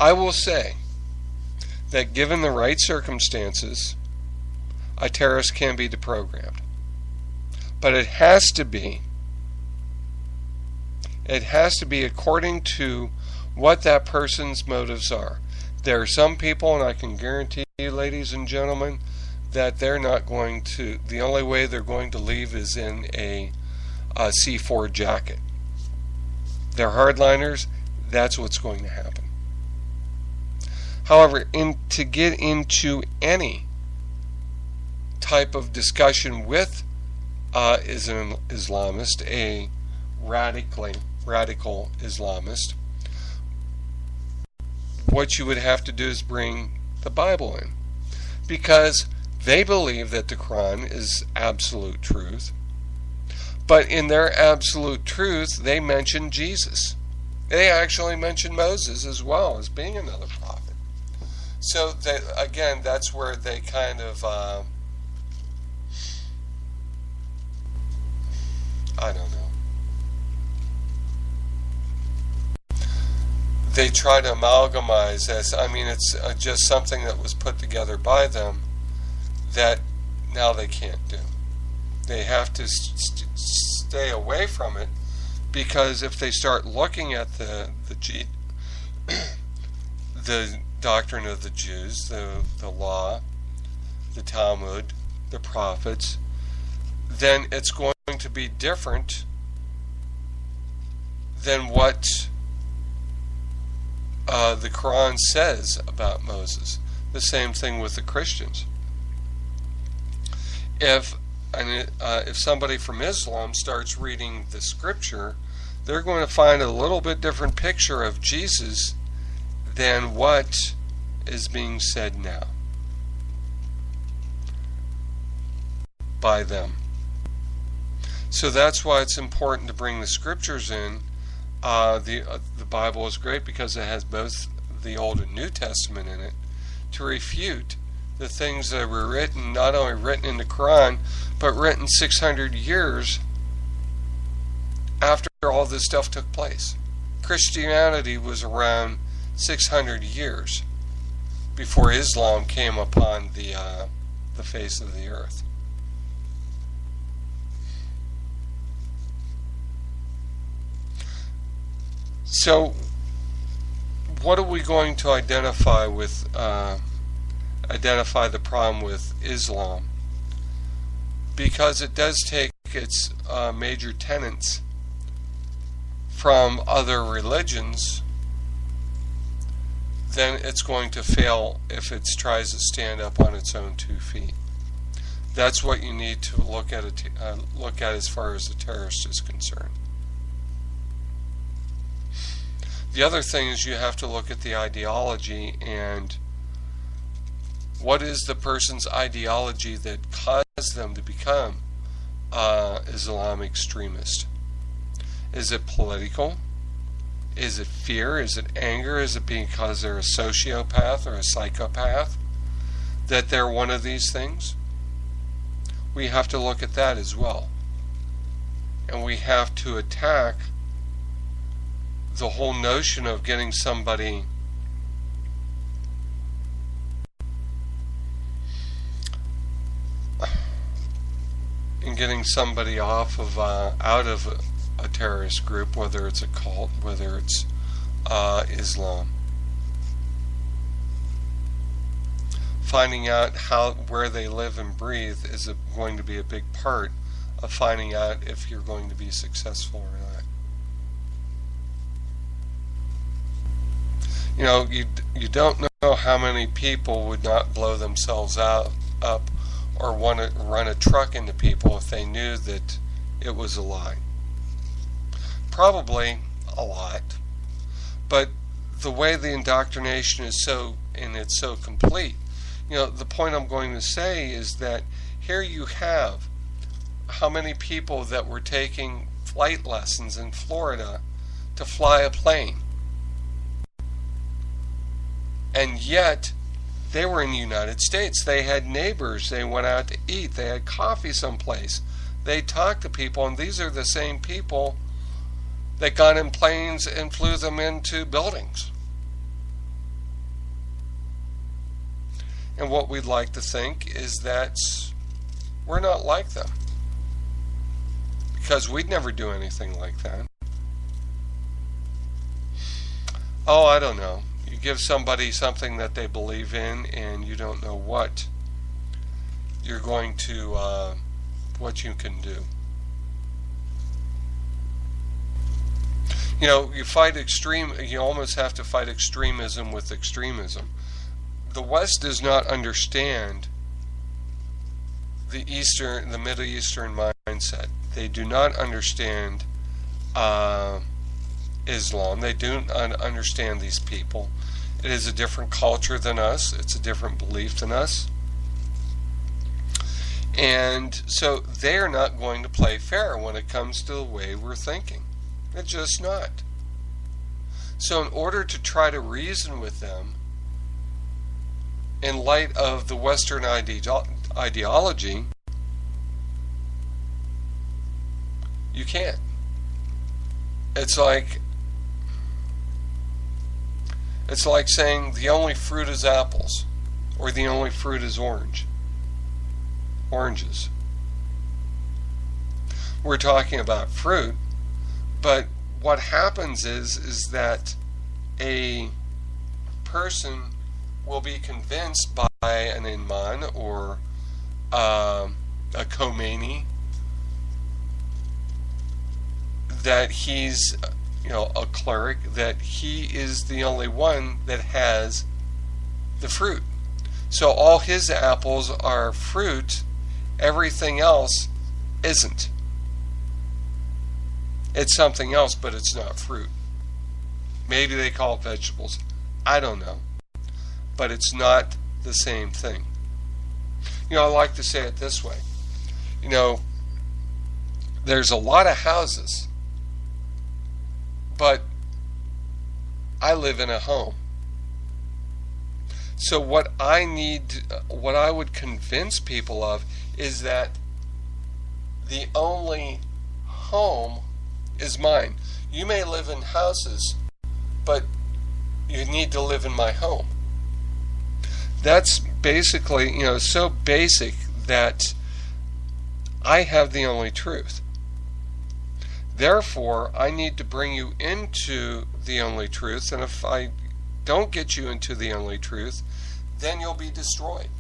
I will say that given the right circumstances, a terrorist can be deprogrammed. But it has to be according to what that person's motives are. There are some people, and I can guarantee you, ladies and gentlemen, that they're not going to, the only way they're going to leave is in a C4 jacket. They're hardliners, that's what's going to happen. However, to get into any type of discussion with is an Islamist, a radical Islamist, what you would have to do is bring the Bible in, because they believe that the Quran is absolute truth, but in their absolute truth they mention Jesus. They actually mention Moses as well as being another prophet. So that, again, that's where they kind of I don't know. They try to amalgamize this. I mean, it's just something that was put together by them that now they can't do. They have to stay away from it, because if they start looking at the doctrine of the Jews, the law, the Talmud, the prophets, then it's going to be different than what the Quran says about Moses. The same thing with the Christians. If somebody from Islam starts reading the scripture, they're going to find a little bit different picture of Jesus than what is being said now by them. So that's why it's important to bring the scriptures in. The Bible is great because it has both the Old and New Testament in it to refute the things that were written, not only written in the Quran, but written 600 years after all this stuff took place. Christianity was around 600 years before Islam came upon the face of the earth. So, what are we going to identify with? Identify the problem with Islam, because it does take its major tenets from other religions. Then it's going to fail if it tries to stand up on its own 2 feet. That's what you need to look at as far as the terrorist is concerned. The other thing is you have to look at the ideology, and what is the person's ideology that caused them to become Islamic extremist? Is it political? Is it fear? Is it anger? Is it because they're a sociopath or a psychopath that they're one of these things? We have to look at that as well. And we have to attack the whole notion of getting somebody off of out of a terrorist group, whether it's a cult, whether it's Islam. Finding out where they live and breathe is going to be a big part of finding out if you're going to be successful or not. You know, you don't know how many people would not blow themselves up or want to run a truck into people if they knew that it was a lie. Probably a lot. But the way the indoctrination is it's so complete. You know, the point I'm going to say is that here you have how many people that were taking flight lessons in Florida to fly a plane. And yet, they were in the United States. They had neighbors. They went out to eat. They had coffee someplace. They talked to people, and these are the same people that got in planes and flew them into buildings. And what we'd like to think is that we're not like them, because we'd never do anything like that. Oh, I don't know. You give somebody something that they believe in, and you don't know what you're going to, what you can do. You know, you almost have to fight extremism with extremism. The West does not understand the Middle Eastern mindset. They do not understand Islam. They do not understand these people. It is a different culture than us. It's a different belief than us. And so they are not going to play fair when it comes to the way we're thinking. It's just not. So in order to try to reason with them in light of the Western ideology, you can't. It's like saying the only fruit is apples, or the only fruit is oranges. We're talking about fruit, but what happens is that a person will be convinced by an imam or a Khomeini that he's, a cleric, that he is the only one that has the fruit. So all his apples are fruit, everything else isn't. It's something else, but it's not fruit. Maybe they call it vegetables. I don't know. But it's not the same thing. I like to say it this way. There's a lot of houses, but I live in a home. So what I would convince people of is that the only home is mine. You may live in houses, but you need to live in my home. That's basically, so basic that I have the only truth. Therefore, I need to bring you into the only truth, and if I don't get you into the only truth, then you'll be destroyed.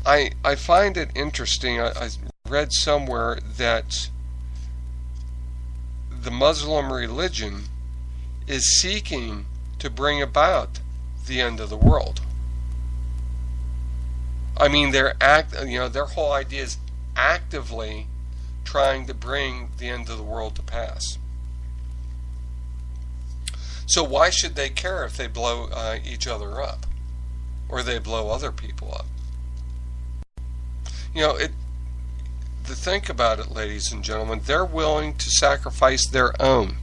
I find it interesting. I read somewhere that the Muslim religion is seeking to bring about the end of the world. I mean, their whole idea is actively trying to bring the end of the world to pass. So why should they care if they blow each other up, or they blow other people up? To think about it, ladies and gentlemen, they're willing to sacrifice their own.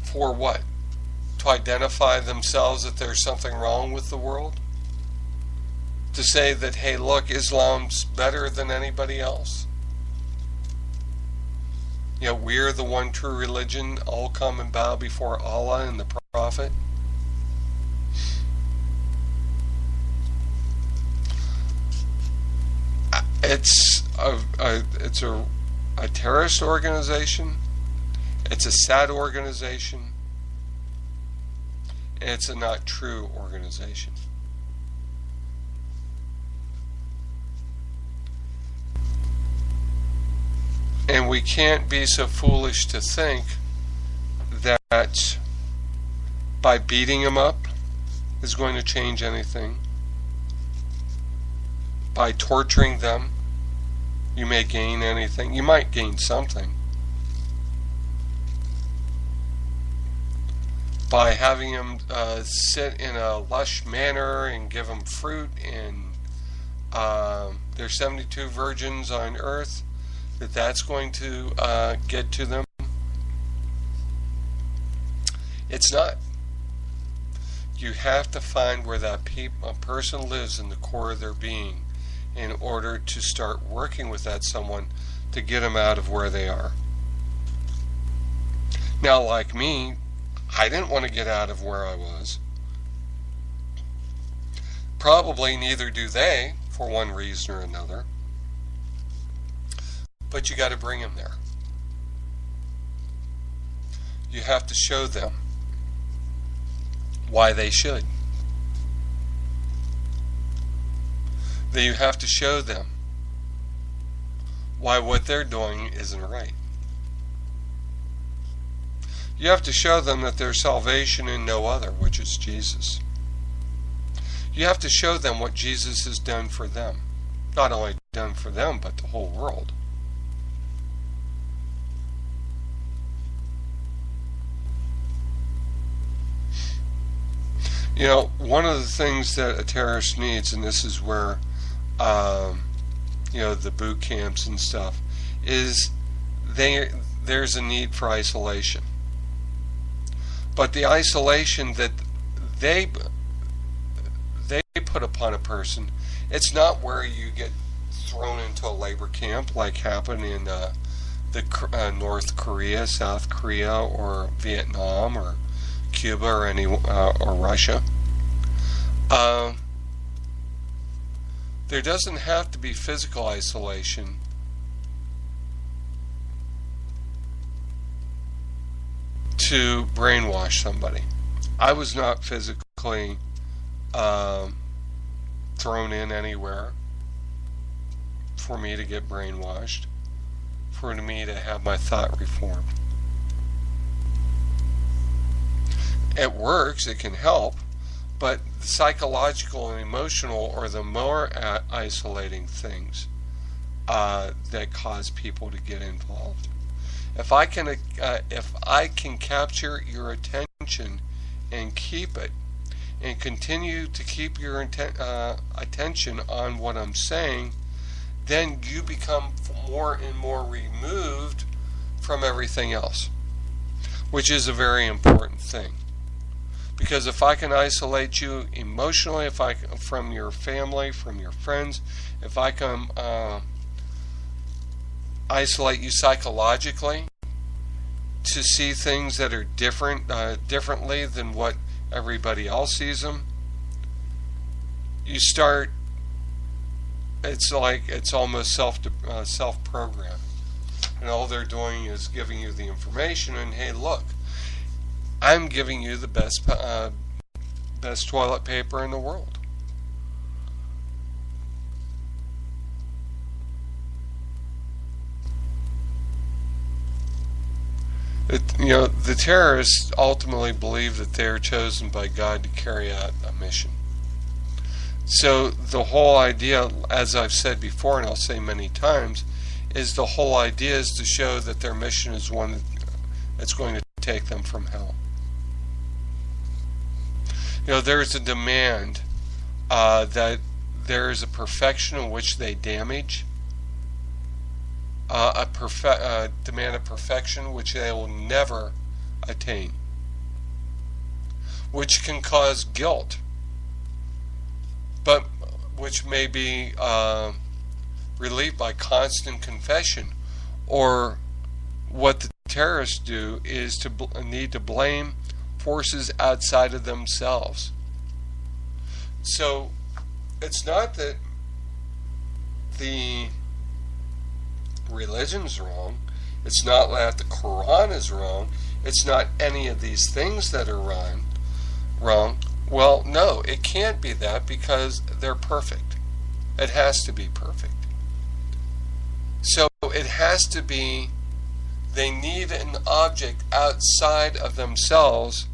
For what? To identify themselves that there's something wrong with the world? To say that, hey, look, Islam's better than anybody else? We're the one true religion, all come and bow before Allah and the Prophet? It's a terrorist organization. It's a sad organization. And it's a not true organization. And we can't be so foolish to think that by beating them up is going to change anything. By torturing them, you may gain anything. You might gain something. By having them sit in a lush manner and give them fruit, and there's 72 virgins on earth, that's going to get to them. It's not. You have to find where a person lives in the core of their being in order to start working with that someone to get them out of where they are. Now, like me, I didn't want to get out of where I was. Probably neither do they, for one reason or another. But you got to bring them there. You have to show them why they should. That you have to show them why what they're doing isn't right. You have to show them that there's salvation in no other, which is Jesus. You have to show them what Jesus has done for them. Not only done for them, but the whole world. You know, one of the things that a terrorist needs, and this is where, the boot camps and stuff, is there's a need for isolation. But the isolation that they put upon a person, it's not where you get thrown into a labor camp like happened in North Korea, South Korea, or Vietnam, or Cuba, or Russia. There doesn't have to be physical isolation to brainwash somebody. I was not physically thrown in anywhere for me to get brainwashed, for me to have my thought reformed. It works, it can help, but psychological and emotional are the more isolating things that cause people to get involved. If I can capture your attention and keep it, and continue to keep your attention on what I'm saying, then you become more and more removed from everything else, which is a very important thing. Because if I can isolate you emotionally, from your family, from your friends, if I can isolate you psychologically to see things that are differently than what everybody else sees them, you start. It's almost self-programmed, and all they're doing is giving you the information. And hey, look, I'm giving you the best toilet paper in the world. The terrorists ultimately believe that they're chosen by God to carry out a mission. So the whole idea, as I've said before, and I'll say many times, is the whole idea is to show that their mission is one that's going to take them from hell. There's a demand that there is a perfection in which they damage, a demand of perfection which they will never attain, which can cause guilt, but which may be relieved by constant confession. Or what the terrorists do is to need to blame forces outside of themselves. So it's not that the religion's wrong, it's not that the Quran is wrong, it's not any of these things that are wrong. Well, no, it can't be that, because they're perfect. It has to be perfect. So it has to be, they need an object outside of themselves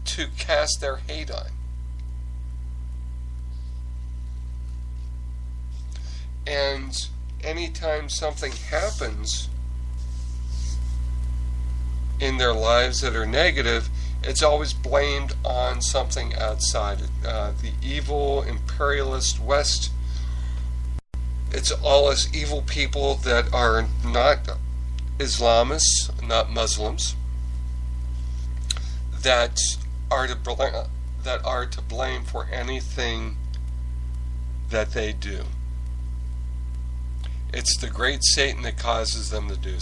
to cast their hate on. And anytime something happens in their lives that are negative, it's always blamed on something outside. The evil imperialist West, it's all us evil people that are not Islamists, not Muslims, that are to blame for anything that they do. It's the great Satan that causes them to do